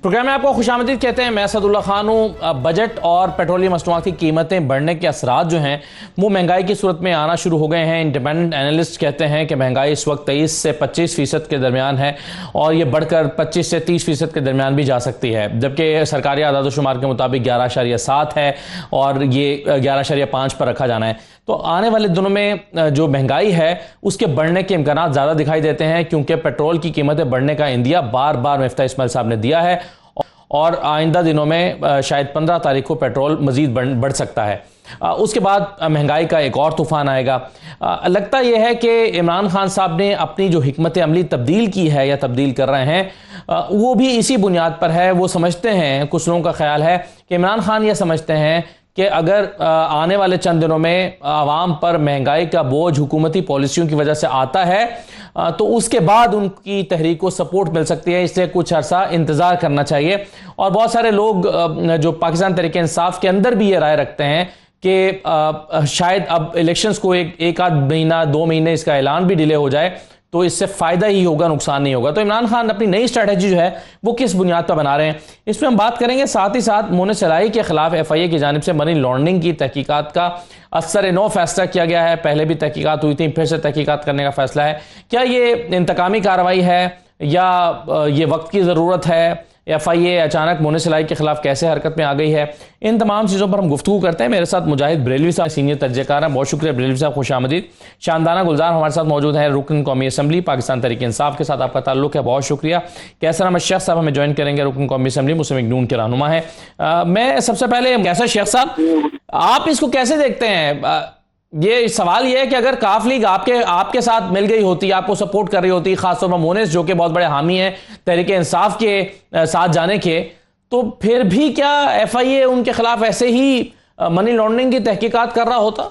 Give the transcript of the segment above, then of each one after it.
Programme میں آپ کو خوش آمدید کہتے ہیں. میں اسد اللہ خان ہوں. بجٹ اور پیٹرولیم مصنوعات کی قیمتیں بڑھنے کے اثرات جو ہیں وہ مہنگائی کی صورت میں آنا شروع ہو گئے ہیں. انڈیپینڈنٹ اینالسٹ کہتے ہیں کہ مہنگائی اس وقت 23 سے 25% کے درمیان ہے اور یہ بڑھ کر 25 سے 30% کے درمیان بھی جا سکتی ہے، جبکہ سرکاری اعداد و شمار کے مطابق 11.7 ہے اور یہ 11.5 پر رکھا جانا ہے. تو آنے والے دنوں میں جو مہنگائی ہے اس کے بڑھنے کے امکانات زیادہ دکھائی دیتے ہیں، کیونکہ پیٹرول کی قیمتیں بڑھنے کا اندیا بار بار مفتاح اسماعیل صاحب نے دیا ہے اور آئندہ دنوں میں شاید 15 تاریخ کو پیٹرول مزید بڑھ سکتا ہے. اس کے بعد مہنگائی کا ایک اور طوفان آئے گا. لگتا یہ ہے کہ عمران خان صاحب نے اپنی جو حکمت عملی تبدیل کی ہے یا تبدیل کر رہے ہیں وہ بھی اسی بنیاد پر ہے. وہ سمجھتے ہیں، کچھ لوگوں کا خیال ہے کہ عمران خان یہ سمجھتے ہیں کہ اگر آنے والے چند دنوں میں عوام پر مہنگائی کا بوجھ حکومتی پالیسیوں کی وجہ سے آتا ہے تو اس کے بعد ان کی تحریک کو سپورٹ مل سکتی ہے، اس لیے کچھ عرصہ انتظار کرنا چاہیے. اور بہت سارے لوگ جو پاکستان تحریک انصاف کے اندر بھی یہ رائے رکھتے ہیں کہ شاید اب الیکشنز کو ایک آدھ مہینہ 2 مہینے اس کا اعلان بھی ڈیلے ہو جائے تو اس سے فائدہ ہی ہوگا، نقصان نہیں ہوگا. تو عمران خان اپنی نئی اسٹریٹجی جو ہے وہ کس بنیاد پر بنا رہے ہیں اس پہ ہم بات کریں گے. ساتھ ہی ساتھ مونس الہی کے خلاف FIA کی جانب سے منی لانڈرنگ کی تحقیقات کا اثر نو فیصلہ کیا گیا ہے. پہلے بھی تحقیقات ہوئی تھیں، پھر سے تحقیقات کرنے کا فیصلہ ہے. کیا یہ انتقامی کارروائی ہے یا یہ وقت کی ضرورت ہے؟ FIA اچانک مونس الہی کے خلاف کیسے حرکت میں آ گئی ہے؟ ان تمام چیزوں پر ہم گفتگو کرتے ہیں. میرے ساتھ مجاہد بریلوی صاحب سینئر تجزیہ کار ہیں. بہت شکریہ بریلوی صاحب، خوش آمدید. شاندانہ گلزار ہمارے ساتھ موجود ہیں، رکن قومی اسمبلی پاکستان تحریک انصاف کے ساتھ آپ کا تعلق ہے، بہت شکریہ. کیسر احمد شیخ صاحب ہمیں جوائن کریں گے، رکن قومی اسمبلی مسلم لیگ نون کے رہنما ہیں. میں سب سے پہلے کیسر شیخ صاحب، آپ اس کو کیسے دیکھتے ہیں؟ یہ سوال یہ ہے کہ اگر کاف لیگ آپ کے ساتھ مل گئی ہوتی، آپ کو سپورٹ کر رہی ہوتی، خاص طور پر مونس جو کہ بہت بڑے حامی ہیں تحریک انصاف کے ساتھ جانے کے، تو پھر بھی کیا FIA ان کے خلاف ایسے ہی منی لانڈرنگ کی تحقیقات کر رہا ہوتا؟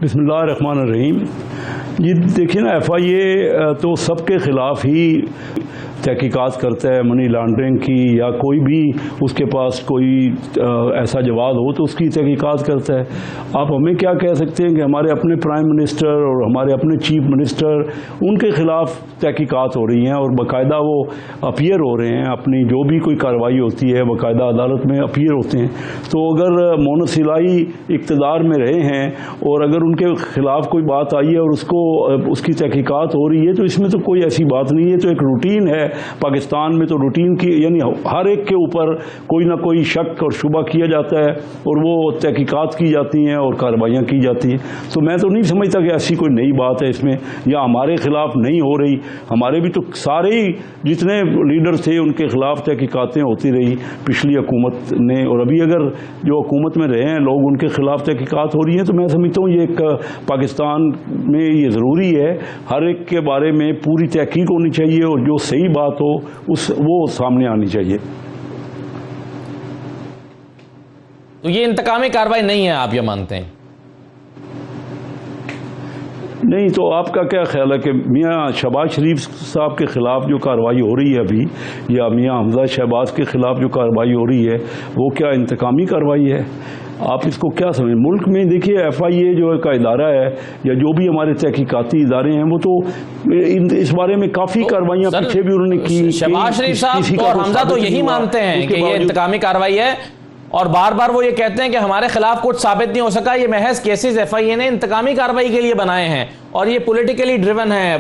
بسم اللہ الرحمن الرحیم. یہ دیکھیں نا، FIA تو سب کے خلاف ہی تحقیقات کرتا ہے، منی لانڈرنگ کی یا کوئی بھی اس کے پاس کوئی ایسا جواب ہو تو اس کی تحقیقات کرتا ہے. آپ ہمیں کیا کہہ سکتے ہیں کہ ہمارے اپنے پرائم منسٹر اور ہمارے اپنے چیف منسٹر ان کے خلاف تحقیقات ہو رہی ہیں اور باقاعدہ وہ اپیئر ہو رہے ہیں، اپنی جو بھی کوئی کارروائی ہوتی ہے باقاعدہ عدالت میں اپیئر ہوتے ہیں. تو اگر مونس الہی اقتدار میں رہے ہیں اور اگر ان کے خلاف کوئی بات آئی ہے اور اس کی تحقیقات ہو رہی ہے تو اس میں تو کوئی ایسی بات نہیں ہے. تو ایک روٹین ہے پاکستان میں، تو روٹین کی یعنی ہر ایک کے اوپر کوئی نہ کوئی شک اور شبہ کیا جاتا ہے اور وہ تحقیقات کی جاتی ہیں اور کارروائیاں کی جاتی ہیں. تو میں تو نہیں سمجھتا کہ ایسی کوئی نئی بات ہے اس میں یا ہمارے خلاف نہیں ہو رہی. ہمارے بھی تو سارے ہی جتنے لیڈر تھے ان کے خلاف تحقیقاتیں ہوتی رہی پچھلی حکومت نے، اور ابھی اگر جو حکومت میں رہے ہیں لوگ ان کے خلاف تحقیقات ہو رہی ہیں. تو میں سمجھتا ہوں یہ ایک پاکستان میں یہ ضروری ہے، ہر ایک کے بارے میں پوری تحقیق ہونی چاہیے اور جو صحیح بات ہو وہ سامنے آنی چاہیے. تو یہ انتقامی کارروائی نہیں ہے، آپ یہ مانتے ہیں؟ نہیں. تو آپ کا کیا خیال ہے کہ میاں شہباز شریف صاحب کے خلاف جو کارروائی ہو رہی ہے ابھی، یا میاں حمزہ شہباز کے خلاف جو کارروائی ہو رہی ہے وہ کیا انتقامی کارروائی ہے؟ آپ اس کو کیا سمجھیں؟ ملک میں دیکھیے FIA جو کا ادارہ ہے یا جو بھی ہمارے تحقیقاتی ادارے ہیں وہ تو اس بارے میں کافی کارروائیاں پیچھے بھی انہوں نے کی. شہباز شریف صاحب اور حمزہ تو یہی مانتے ہیں کہ یہ انتقامی کارروائی ہے اور بار بار وہ یہ کہتے ہیں کہ ہمارے خلاف کچھ ثابت نہیں ہو سکا، یہ محض کیسز FIA نے انتقامی کارروائی کے لیے بنائے ہیں اور یہ پولیٹیکلی ڈریون ہے،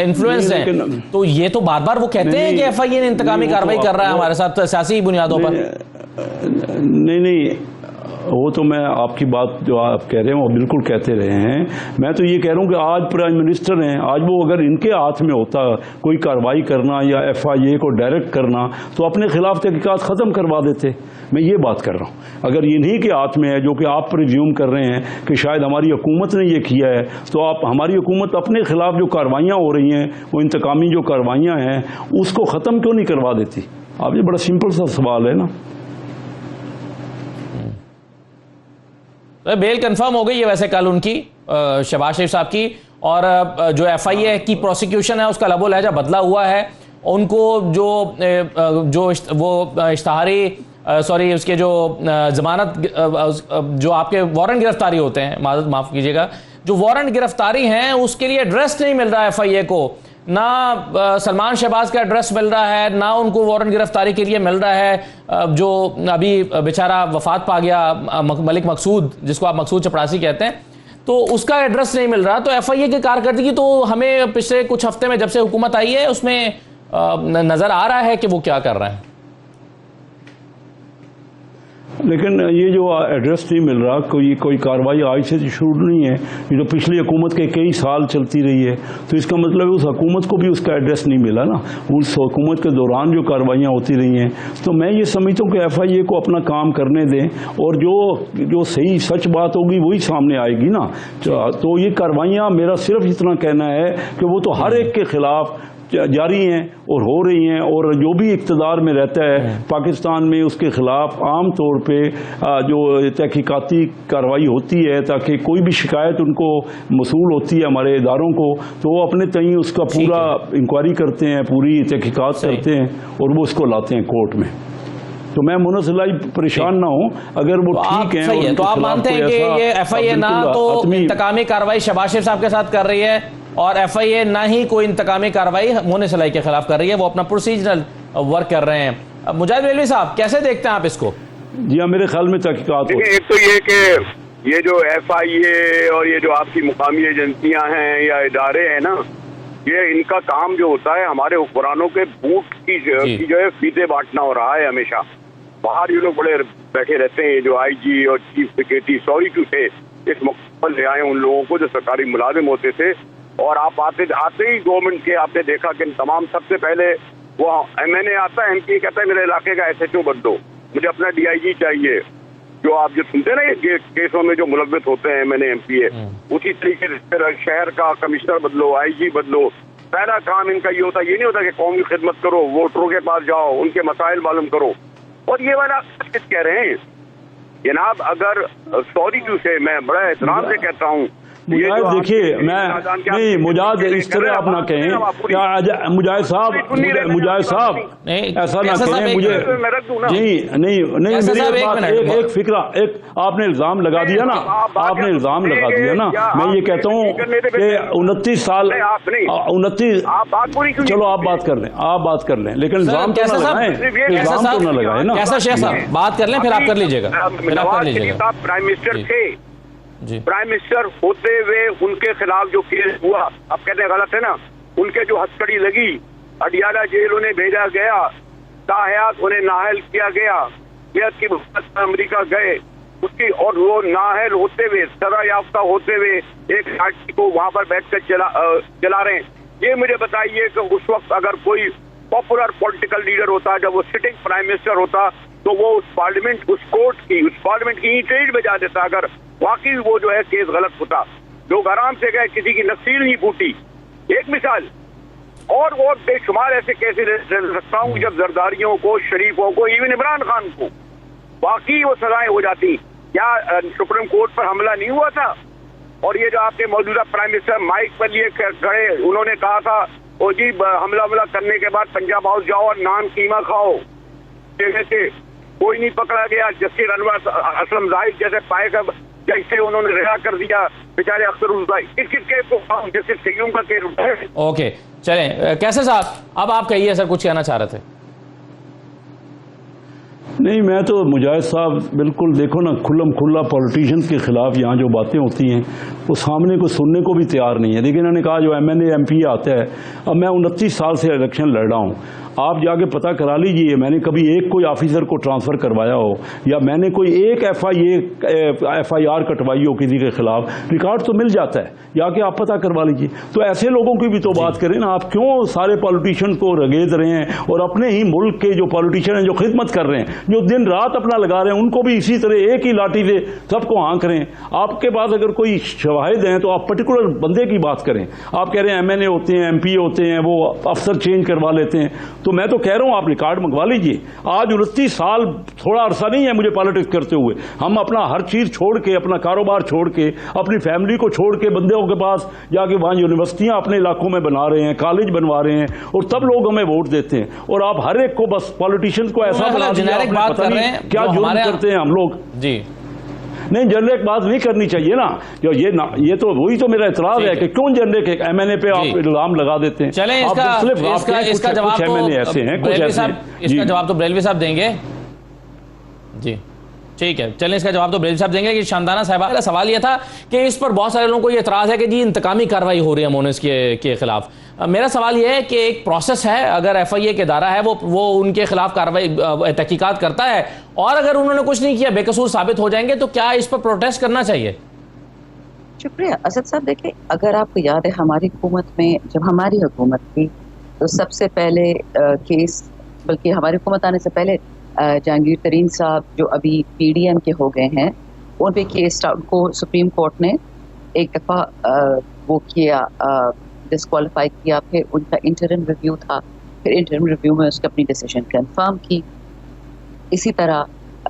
انفلوئنس ہے. تو یہ تو بار بار وہ کہتے ہیں کہ FIA نے انتقامی کارروائی کر رہا ہے ہمارے ساتھ سیاسی بنیادوں پر. نہیں، وہ تو میں آپ کی بات جو آپ کہہ رہے ہیں وہ بالکل کہتے رہے ہیں. میں تو یہ کہہ رہا ہوں کہ آج پرائم منسٹر ہیں، آج وہ اگر ان کے ہاتھ میں ہوتا کوئی کارروائی کرنا یا FIA کو ڈائریکٹ کرنا تو اپنے خلاف تحقیقات ختم کروا دیتے. میں یہ بات کر رہا ہوں. اگر انہی کے ہاتھ میں ہے جو کہ آپ پریزیوم کر رہے ہیں کہ شاید ہماری حکومت نے یہ کیا ہے، تو آپ ہماری حکومت اپنے خلاف جو کارروائیاں ہو رہی ہیں وہ انتقامی جو کارروائیاں ہیں اس کو ختم کیوں نہیں کروا دیتی؟ آپ یہ بڑا سمپل سا سوال ہے نا. بیل کنفرم ہو گئی ہے ویسے کل ان کی، شہباز شریف صاحب کی، اور جو FIA کی پروسیکیوشن ہے اس کا لب و لہجہ بدلا ہوا ہے. ان کو جو وہ اشتہاری اس کے جو ضمانت جو آپ کے وارنٹ گرفتاری ہوتے ہیں، معاف کیجیے گا، جو وارنٹ گرفتاری ہیں اس کے لیے ایڈریس نہیں مل رہا ہے FIA کو. نہ سلمان شہباز کا ایڈریس مل رہا ہے، نہ ان کو وارنٹ گرفتاری کے لیے مل رہا ہے جو ابھی بیچارہ وفات پا گیا ملک مقصود، جس کو آپ مقصود چپڑاسی کہتے ہیں، تو اس کا ایڈریس نہیں مل رہا. تو ایف آئی اے کی کارکردگی تو ہمیں پچھلے کچھ ہفتے میں جب سے حکومت آئی ہے اس میں نظر آ رہا ہے کہ وہ کیا کر رہے ہیں. لیکن یہ جو ایڈریس نہیں مل رہا، کوئی کارروائی آج سے شروع نہیں ہے، یہ تو پچھلی حکومت کے کئی سال چلتی رہی ہے. تو اس کا مطلب اس حکومت کو بھی اس کا ایڈریس نہیں ملا نا، اس حکومت کے دوران جو کارروائیاں ہوتی رہی ہیں. تو میں یہ سمجھتا ہوں کہ ایف آئی اے کو اپنا کام کرنے دیں، اور جو صحیح سچ بات ہوگی وہی سامنے آئے گی نا. تو یہ کارروائیاں، میرا صرف اتنا کہنا ہے کہ وہ تو ہر ایک کے خلاف جاری ہیں اور ہو رہی ہیں، اور جو بھی اقتدار میں رہتا ہے پاکستان میں اس کے خلاف عام طور پہ جو تحقیقاتی کارروائی ہوتی ہے تاکہ کوئی بھی شکایت ان کو موصول ہوتی ہے ہمارے اداروں کو، تو وہ اپنے تئیں اس کا پورا انکوائری کرتے ہیں، پوری تحقیقات کرتے ہیں اور وہ اس کو لاتے ہیں کورٹ میں. تو میں منصف پریشان نہ ہوں اگر وہ ٹھیک ہیں. تو آپ مانتے ہیں کہ یہ ایف آئی اے نہ تو انتقامی کارروائی شہباز شریف صاحب کے ساتھ کر رہی ہے، اور ایف آئی اے نہ ہی کوئی انتقامی کارروائی مونی صلاحی کے خلاف کر رہی ہے، وہ اپنا پروسیجرل ورک کر رہے ہیں. مجاہد بریلوی صاحب کیسے دیکھتے ہیں آپ اس کو؟ جی ہاں، میرے خیال میں تحقیقات ایک تو یہ کہ یہ جو ایف آئی اے اور یہ جو آپ کی مقامی ایجنسیاں ہیں یا ادارے ہیں نا، یہ ان کا کام جو ہوتا ہے ہمارے حکمرانوں کے بوٹ کی جو ہے فیتے بانٹنا ہو رہا ہے. ہمیشہ باہر یہ لوگ بڑے بیٹھے رہتے ہیں، جو آئی جی اور چیف سیکریٹری سوری ٹو سے اس مقابل لے آئے ان لوگوں کو جو سرکاری ملازم ہوتے تھے. اور آپ آتے ہی گورنمنٹ کے آپ نے دیکھا کہ تمام سب سے پہلے وہ ایم این اے آتا ہے، ایم پی کہتا ہے میرے علاقے کا ایس ایچ او بدلو، مجھے اپنا ڈی آئی جی چاہیے. جو آپ جو سنتے ہیں نا یہ کیسوں میں جو ملوث ہوتے ہیں M N A M P A, اسی طریقے سے شہر کا کمشنر بدلو، آئی جی بدلو. پہلا کام ان کا یہ ہوتا ہے، یہ نہیں ہوتا کہ قومی خدمت کرو، ووٹروں کے پاس جاؤ، ان کے مسائل معلوم کرو. اور یہ والا کہہ رہے ہیں جناب، اگر سوری ٹو سے میں بڑا احترام سے کہتا ہوں، مجاہد دیکھیے میں نہیں، مجاہد اس طرح آپ نہ کہیں، مجاہد صاحب ایسا نہ کہیں مجھے. نہیں ایک فکرہ آپ نے الزام لگا دیا نا، آپ نے الزام لگا دیا نا. میں یہ کہتا ہوں کہ 29 سال 29، چلو آپ بات کر لیں، آپ بات کر لیں، لیکن الزام تو نہ لگائیں، الزام تو نہ لگائیں نا. کیسا شیخ صاحب بات کر لیں، پھر آپ کر لیجیے گا. پرائم منسٹر تھے، پرائم منسٹر ہوتے ہوئے ان کے خلاف جو کیس ہوا، اب کہتے ہیں غلط ہے نا، ان کے جو ہتھکڑی لگی، اڈیالہ جیل انہیں بھیجا گیا، تاحیات انہیں نااہل کیا گیا، بیعت کی بات امریکہ گئے اس کی، اور وہ نااہل ہوتے ہوئے، سزا یافتہ ہوتے ہوئے ایک پارٹی کو وہاں پر بیٹھ کر چلا رہے ہیں. یہ مجھے بتائیے کہ اس وقت اگر کوئی پاپولر پولیٹیکل لیڈر ہوتا، جب وہ سٹنگ پرائم منسٹر ہوتا، تو وہ اس پارلیمنٹ، اس کورٹ کی، اس پارلیمنٹ کی اینٹ بجا دیتا اگر واقعی وہ جو ہے کیس غلط ہوتا. لوگ آرام سے گئے، کسی کی نفسیر نہیں پھوٹی. ایک مثال اور بے شمار ایسے کیسے رکھتا ہوں جب زرداریوں کو، شریفوں کو، ایون عمران خان کو واقعی وہ سزائیں ہو جاتی. کیا سپریم کورٹ پر حملہ نہیں ہوا تھا؟ اور یہ جو آپ کے موجودہ پرائم منسٹر مائک پر لیے کھڑے، انہوں نے کہا تھا او جی حملہ کرنے کے بعد پنجاب ہاؤس جاؤ اور نان قیمہ کھاؤ. جیسے کوئی نہیں پکڑا گیا. جسٹس انور اسلم زاہد جیسے پائے کا جیسے انہوں نے رہا کر دیا بیچارے اختر الزائی. اس کیس کو جسٹس سیوم کا کیس اٹھا ہے. اوکے چلیں کیسے صاحب اب آپ کہیے سر، کچھ کہنا چاہ رہے تھے. نہیں میں تو مجاہد صاحب بالکل دیکھو نا، کھلم کھلا پولیٹیشینز کے خلاف یہاں جو باتیں ہوتی ہیں وہ سامنے کو سننے کو بھی تیار نہیں ہے. لیکن انہوں نے کہا جو M N A M P آتا ہے، اب میں 29 سال سے الیکشن لڑ رہا ہوں، آپ جا کے پتہ کرا لیجئے میں نے کبھی ایک کوئی آفیسر کو ٹرانسفر کروایا ہو یا میں نے کوئی ایک ایف آئی آر کٹوائی ہو کسی کے خلاف، ریکارڈ تو مل جاتا ہے، جا کے آپ پتہ کروا لیجئے. تو ایسے لوگوں کی بھی تو بات کریں نا. آپ کیوں سارے پولیٹیشین کو رگیز رہے ہیں، اور اپنے ہی ملک کے جو پولیٹیشین ہیں جو خدمت کر رہے ہیں، جو دن رات اپنا لگا رہے ہیں، ان کو بھی اسی طرح ایک ہی لاٹھی سے سب کو ہانک رہے ہیں. آپ کے پاس اگر کوئی شواہد ہیں تو آپ پرٹیکولر بندے کی بات کریں. آپ کہہ رہے ہیں ایم این اے ہوتے ہیں، ایم پی ہوتے ہیں، وہ افسر چینج کروا لیتے ہیں. تو میں تو کہہ رہا ہوں آپ ریکارڈ منگوا لیجئے. آج 29 سال تھوڑا عرصہ نہیں ہے مجھے پالیٹکس کرتے ہوئے. ہم اپنا ہر چیز چھوڑ کے، اپنا کاروبار چھوڑ کے، اپنی فیملی کو چھوڑ کے بندوں کے پاس جا کے وہاں یونیورسٹیاں اپنے علاقوں میں بنا رہے ہیں، کالج بنوا رہے ہیں، اور تب لوگ ہمیں ووٹ دیتے ہیں. اور آپ ہر ایک کو بس پالیٹیشینز کو ایسا بنا دیا، پتہ نہیں کیا جرم کرتے ہیں ہم لوگ. جی نہیں جنریک بات نہیں کرنی چاہیے نا. یہ تو وہی تو میرا اعتراض ہے کہ کیوں جنریک ایم این اے پہ آپ الزام لگا دیتے ہیں. چلیں اس کا جواب تو بریلوی صاحب دیں گے. جی ٹھیک ہے, چلیں اس کا جواب تو بریلوی صاحب دیں گے. کہ شاندانہ صاحبہ کا سوال یہ تھا کہ اس پر بہت سارے لوگوں کو یہ اعتراض ہے کہ جی انتقامی کارروائی ہو رہی ہے مونس کے خلاف. میرا سوال یہ ہے کہ ایک پروسیس ہے, اگر ایف آئی اے کے ادارہ ہے وہ ان کے خلاف کارروائی تحقیقات کرتا ہے, اور اگر انہوں نے کچھ نہیں کیا, بے قصور ثابت ہو جائیں گے, تو کیا اس پر پروٹیسٹ کرنا چاہیے؟ شکریہ اسد صاحب. دیکھیں اگر آپ کو یاد ہے ہماری حکومت میں جب ہماری حکومت تھی تو سب سے پہلے کیس, بلکہ ہماری حکومت آنے سے پہلے جہانگیر ترین صاحب جو ابھی پی ڈی ایم کے ہو گئے ہیں, ان پہ کیس کو سپریم کورٹ نے ایک دفعہ وہ کیا, ڈسکوالیفائی کیا. پھر ان کا انٹرم ریویو تھا, پھر انٹرم ریویو میں اس کی اپنی ڈیسیژن کنفرم کی. اسی طرح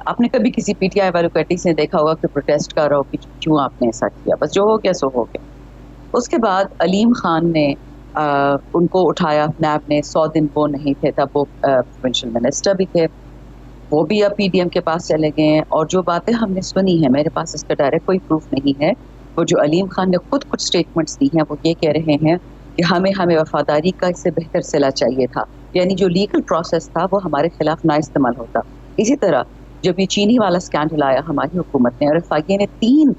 آپ نے کبھی کسی پی ٹی آئی والوں کو ایٹلیسٹ نے دیکھا ہوگا کہ پروٹیسٹ کر رہا ہو کہ کیوں آپ نے ایسا کیا, بس جو ہو گیا سو ہو گیا. اس کے بعد علیم خان نے ان کو اٹھایا, نیب نے 100 دن وہ نہیں تھے, تب وہ پروونشل منسٹر بھی تھے, وہ بھی اب پی ڈی ایم کے پاس چلے گئے ہیں. اور جو باتیں ہم نے سنی ہیں, میرے پاس اس کا ڈائریکٹ کوئی پروف نہیں ہے, وہ جو علیم خان نے خود کچھ سٹیٹمنٹس دی ہیں, وہ یہ کہہ رہے ہیں کہ ہمیں وفاداری کا اس سے بہتر صلہ چاہیے تھا, یعنی جو لیگل پروسیس تھا وہ ہمارے خلاف نہ استعمال ہوتا. اسی طرح جب یہ چینی والا اسکینڈل آیا ہماری حکومت نے, اور ایف آئی اے نے 3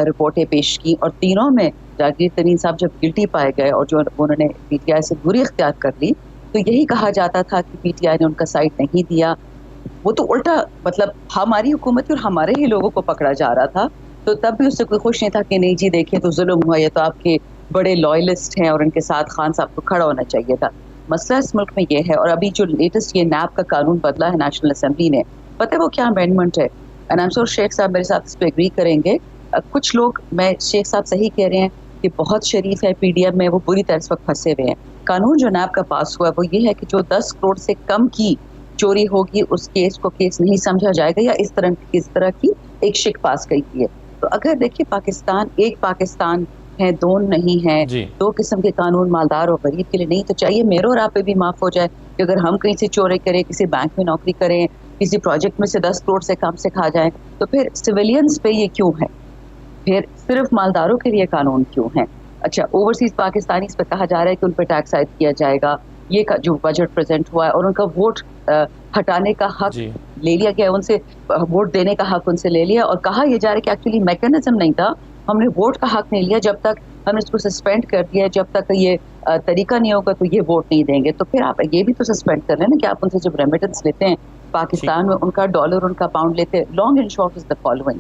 رپورٹیں پیش کی, اور تینوں میں جہانگیر ترین صاحب جب گلٹی پائے گئے اور جو انہوں نے پی ٹی آئی سے دوری اختیار کر لی, تو یہی کہا جاتا تھا کہ پی ٹی آئی نے ان کا سائڈ نہیں دیا. وہ تو الٹا مطلب ہماری حکومت اور ہمارے ہی لوگوں کو پکڑا جا رہا تھا, تو تب بھی اس سے کوئی خوش نہیں تھا کہ نہیں جی دیکھیں تو ظلم ہوا, یہ تو آپ کے بڑے لائلسٹ ہیں اور ان کے ساتھ خان صاحب کو کھڑا ہونا چاہیے تھا. مسئلہ اس ملک میں یہ ہے, اور ابھی جو لیٹسٹ یہ نیب کا قانون بدلا ہے نیشنل اسمبلی نے, پتہ ہے وہ کیا امینڈمنٹ ہے؟ اینڈ آئی ایم شیور شیخ صاحب میرے ساتھ اس پہ ایگری کریں گے. کچھ لوگ, میں شیخ صاحب صحیح کہہ رہے ہیں کہ بہت شریف ہے پی ڈی ایم میں, وہ پوری طرح اس وقت پھنسے ہوئے ہیں. قانون جو نیب کا پاس ہوا ہے وہ یہ ہے کہ جو 10 کروڑ سے کم کی چوری ہوگی اس کیس کو کیس نہیں سمجھا جائے گا, یا اس طرح کی ایک شک پاس گئی ہے. تو اگر دیکھیں پاکستان ایک پاکستان ہے, 2 نہیں ہے, 2 قسم کے قانون مالدار اور غریب کے لیے نہیں, تو چاہیے میرے اور آپ پہ بھی معاف ہو جائے کہ اگر ہم کہیں سے چوری کریں, کسی بینک میں نوکری کریں, کسی پروجیکٹ میں سے 10 کروڑ سے کم سے کھا جائیں, تو پھر سویلینز پہ یہ کیوں ہے؟ پھر صرف مالداروں کے لیے قانون کیوں ہے؟ اچھا اوورسیز پاکستانی اس پہ کہا جا رہا ہے کہ ان پہ ٹیکس عائد کیا جائے گا, یہ جو بجٹ پریزنٹ ہوا ہے, اور ان کا ووٹ ہٹانے کا حق لے لیا گیا, ان سے ووٹ دینے کا حق ان سے لے لیا, اور کہا یہ جا رہا ہے کہ ایکچولی میکینزم نہیں تھا, ہم نے ووٹ کا حق نہیں لیا, جب تک ہم نے اس کو سسپینڈ کر دیا, جب تک یہ طریقہ نہیں ہوگا تو یہ ووٹ نہیں دیں گے. تو پھر آپ یہ بھی تو سسپینڈ کر لیں نا کہ آپ ان سے جب ریمیٹنس لیتے ہیں پاکستان میں, ان کا ڈالر ان کا پاؤنڈ لیتے ہیں. Long and short is the following,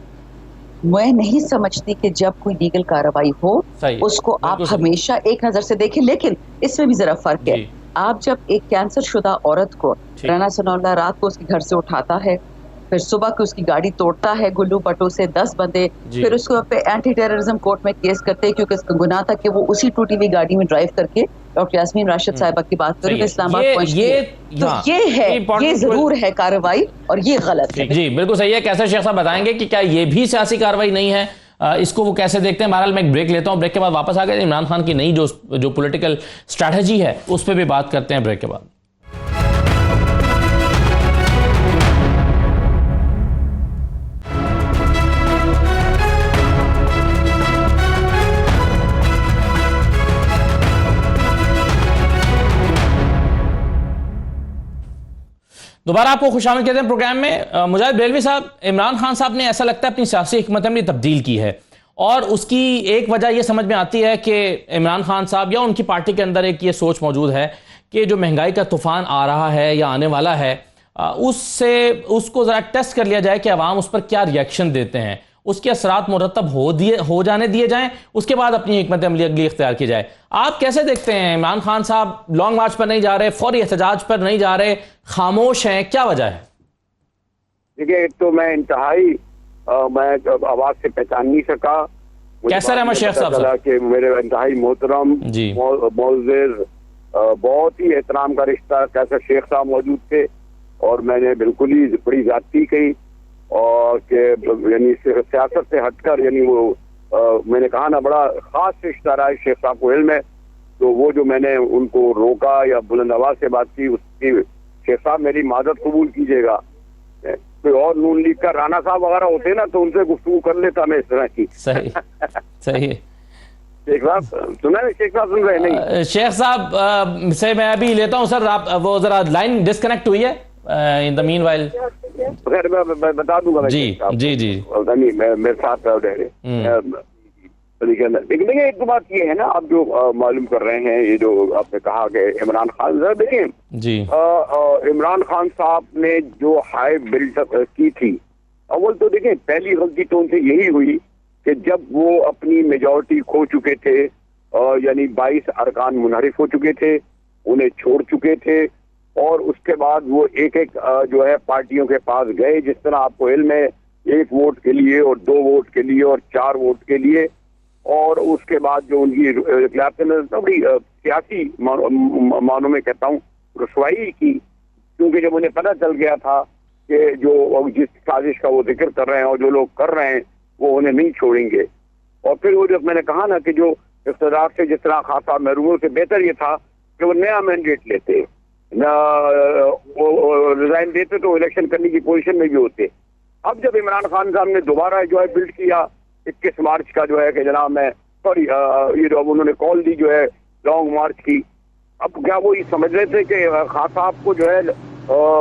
میں نہیں سمجھتی کہ جب کوئی لیگل کارروائی ہو اس کو آپ ہمیشہ ایک نظر سے دیکھیں, لیکن اس میں بھی ذرا فرق ہے. آپ جب ایک کینسر شدہ عورت کو رانا ثناء اللہ رات کو اس کے گھر سے اٹھاتا ہے, پھر صبح کو اس کی گاڑی توڑتا ہے گلو بٹو سے 10 بندے, پھر اس کو پہ اینٹی ٹیررزم کورٹ میں کیس کرتے ہیں کیونکہ اس کا گناہ تھا کہ وہ اسی ٹوٹی ہوئی گاڑی میں ڈرائیو کر کے ڈاکٹر یاسمین راشد صاحبہ کی بات کریں اسلام آباد پہنچتی ہے, تو یہ ہے, یہ ضرور ہے کارروائی, اور یہ غلط ہے. جی بالکل صحیح ہے. کیسے شیخ صاحب بتائیں گے کہ کیا یہ بھی سیاسی کارروائی نہیں ہے؟ اس کو وہ کیسے دیکھتے ہیں؟ بہرحال میں ایک بریک لیتا ہوں, بریک کے بعد واپس آ گئے عمران خان کی نئی جو پولیٹیکل اسٹریٹجی ہے اس پہ بھی بات کرتے ہیں بریک کے بعد. دوبارہ آپ کو خوش آمد کہتے ہیں پروگرام میں. مجاہد بریلوی صاحب, عمران خان صاحب نے ایسا لگتا ہے اپنی سیاسی حکمت عملی تبدیل کی ہے, اور اس کی ایک وجہ یہ سمجھ میں آتی ہے کہ عمران خان صاحب یا ان کی پارٹی کے اندر ایک یہ سوچ موجود ہے کہ جو مہنگائی کا طوفان آ رہا ہے یا آنے والا ہے, اس کو ذرا ٹیسٹ کر لیا جائے کہ عوام اس پر کیا ری ایکشن دیتے ہیں, اس کے اثرات مرتب ہو جانے دیے جائیں, اس کے بعد اپنی حکمت عملی اگلی اختیار کی جائے. آپ کیسے دیکھتے ہیں عمران خان صاحب لانگ مارچ پر نہیں جا رہے, فوری احتجاج پر نہیں جا رہے, خاموش ہیں, کیا وجہ ہے؟ دیکھیے ایک تو میں انتہائی میں آواز سے پہچان نہیں سکا, کیسا رحمت شیخ صاحب کہ میرے انتہائی محترم معزز بہت ہی احترام کا رشتہ کیسر شیخ صاحب موجود تھے, اور میں نے بالکل ہی بڑی زیادتی کی, اور کہ یعنی سیاست سے ہٹ کر, یعنی وہ میں نے کہا نا بڑا خاص رشتہ رہا ہے شیخ صاحب کو علم ہے, تو وہ جو میں نے ان کو روکا یا بلند آواز سے بات کی, اس کی شیخ صاحب میری معذرت قبول کیجیے گا. کوئی اور نون لیگ کا رانا صاحب وغیرہ ہوتے نا تو ان سے گفتگو کر لیتا میں اس طرح کی. صحیح. شیخ صاحب سنا ہے؟ شیخ صاحب سن رہے نہیں؟ شیخ صاحب سے میں ابھی لیتا ہوں سر, آپ وہ ذرا لائن ڈسکنیکٹ ہوئی ہے ان دا مین وائل. خیر میں بتا دوں گا. جی جی جی میرے ساتھ لیکن دیکھیں ایک تو بات یہ ہے نا, آپ جو معلوم کر رہے ہیں, یہ جو آپ نے کہا کہ عمران خان, ذرا دیکھیں جی عمران خان صاحب نے جو ہائی بلڈ کی تھی, اول تو دیکھیں پہلی غلطی تو ان سے یہی ہوئی کہ جب وہ اپنی میجورٹی کھو چکے تھے, یعنی 22 ارکان منحرف ہو چکے تھے, انہیں چھوڑ چکے تھے, اور اس کے بعد وہ ایک ایک جو ہے پارٹیوں کے پاس گئے, جس طرح آپ کو علم ہے 1 ووٹ کے لیے اور 2 ووٹ کے لیے اور 4 ووٹ کے لیے, اور اس کے بعد جو ان کی بڑی سیاسی معنوں میں کہتا ہوں رسوائی کی, کیونکہ جب انہیں پتہ چل گیا تھا کہ جو جس سازش کا وہ ذکر کر رہے ہیں اور جو لوگ کر رہے ہیں وہ انہیں نہیں چھوڑیں گے. اور پھر وہ جب میں نے کہا نا کہ جو اقتدار سے جس طرح خاصا محروموں سے بہتر یہ تھا کہ وہ نیا مینڈیٹ لیتے, ریزائن دیتے تو الیکشن کرنے کی پوزیشن میں بھی ہوتے. اب جب عمران خان صاحب نے دوبارہ جو ہے بلڈ کیا 21 مارچ کا جو ہے کہ جناب میں سوری یہ جو انہوں نے کال دی جو ہے لانگ مارچ کی, اب کیا وہ یہ سمجھ رہے تھے کہ خان صاحب کو جو ہے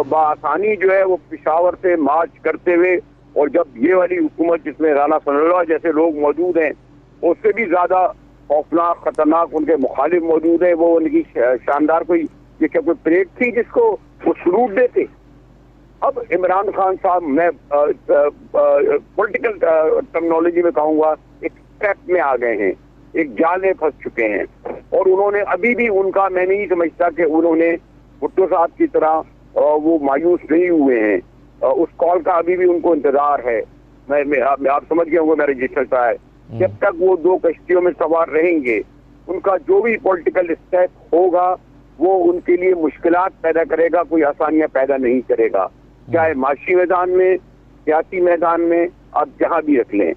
بآسانی جو ہے وہ پشاور سے مارچ کرتے ہوئے, اور جب یہ والی حکومت جس میں رانا ثناء اللہ جیسے لوگ موجود ہیں اس سے بھی زیادہ خوفناک خطرناک ان کے مخالف موجود ہیں, وہ ان کی شاندار کوئی یہ کیا کوئی پریڈ تھی جس کو وہ سلوٹ دیتے. اب عمران خان صاحب میں پولیٹیکل ٹرمنالوجی میں کہوں گا ایک ٹریپ میں آ گئے ہیں, ایک جال میں پھنس چکے ہیں, اور انہوں نے ابھی بھی ان کا, میں نہیں سمجھتا کہ انہوں نے بھٹو صاحب کی طرح وہ مایوس نہیں ہوئے ہیں. اس کال کا ابھی بھی ان کو انتظار ہے. میں آپ سمجھ گئے ہوں گے میرا رجسٹر ہے, جب تک وہ 2 کشتیوں میں سوار رہیں گے ان کا جو بھی پولیٹیکل اسٹیپ ہوگا وہ ان کے لیے مشکلات پیدا کرے گا, کوئی آسانیاں پیدا نہیں کرے گا, چاہے معاشی میدان میں, سیاسی میدان میں, آپ جہاں بھی رکھ لیں.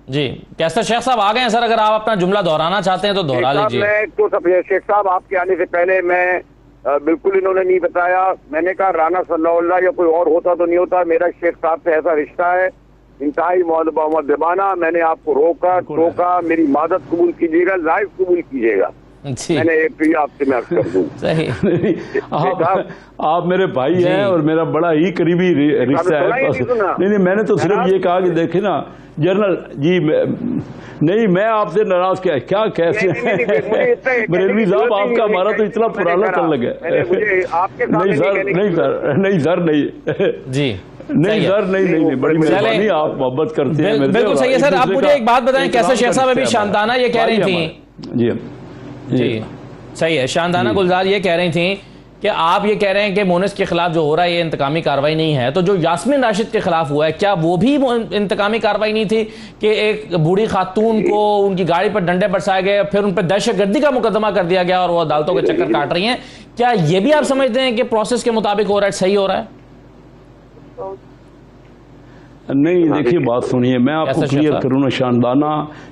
جی کیسر شیخ صاحب آ گئے ہیں سر, اگر آپ اپنا جملہ دہرانا چاہتے ہیں تو دہرا لیجیے. میں تو شیخ صاحب آپ کے آنے سے پہلے میں بالکل انہوں نے نہیں بتایا, میں نے کہا رانا ثناء اللہ یا کوئی اور ہوتا تو نہیں ہوتا, میرا شیخ صاحب سے ایسا رشتہ ہے انتہائی مؤدبانہ, میں نے آپ کو روکا ٹوکا, میری مدد قبول کیجیے گا, لائیو قبول کیجیے گا. میں نے ایک بھی آپ سے میں کر دوں. آپ میرے بھائی ہیں اور میرا بڑا ہی قریبی رشتہ ہے. نہیں میں نے تو صرف یہ کہا کہ دیکھیں نا جنرل جی, نہیں میں آپ سے ناراض کیا کیسے بریلوی صاحب, آپ کا ہمارا تو اتنا پرانا چل لگا. نہیں سر جی نہیں سر نہیں بڑی مہربانی, آپ محبت کرتے ہیں. بالکل صحیح ہے سر. آپ مجھے ایک بات بتائیں, کیسر شیخ صاحب ابھی شاندانہ یہ کہہ رہی تھیں, جی صحیح ہے, شاندانہ گلزار یہ کہہ رہی تھیں کہ آپ یہ کہہ رہے ہیں کہ مونس کے خلاف جو ہو رہا ہے یہ انتقامی کاروائی نہیں ہے, تو جو یاسمین راشد کے خلاف ہوا ہے کیا وہ بھی انتقامی کاروائی نہیں تھی کہ ایک بوڑھی خاتون کو ان کی گاڑی پر ڈنڈے برسائے گئے, پھر ان پہ دہشت گردی کا مقدمہ کر دیا گیا اور وہ عدالتوں کے چکر کاٹ رہی ہیں, کیا یہ بھی آپ سمجھتے ہیں کہ پروسیس کے مطابق ہو رہا ہے, صحیح ہو رہا ہے؟ نہیں دیکھیے بات سنیے, میں آپ کو کلیئر کروں نا,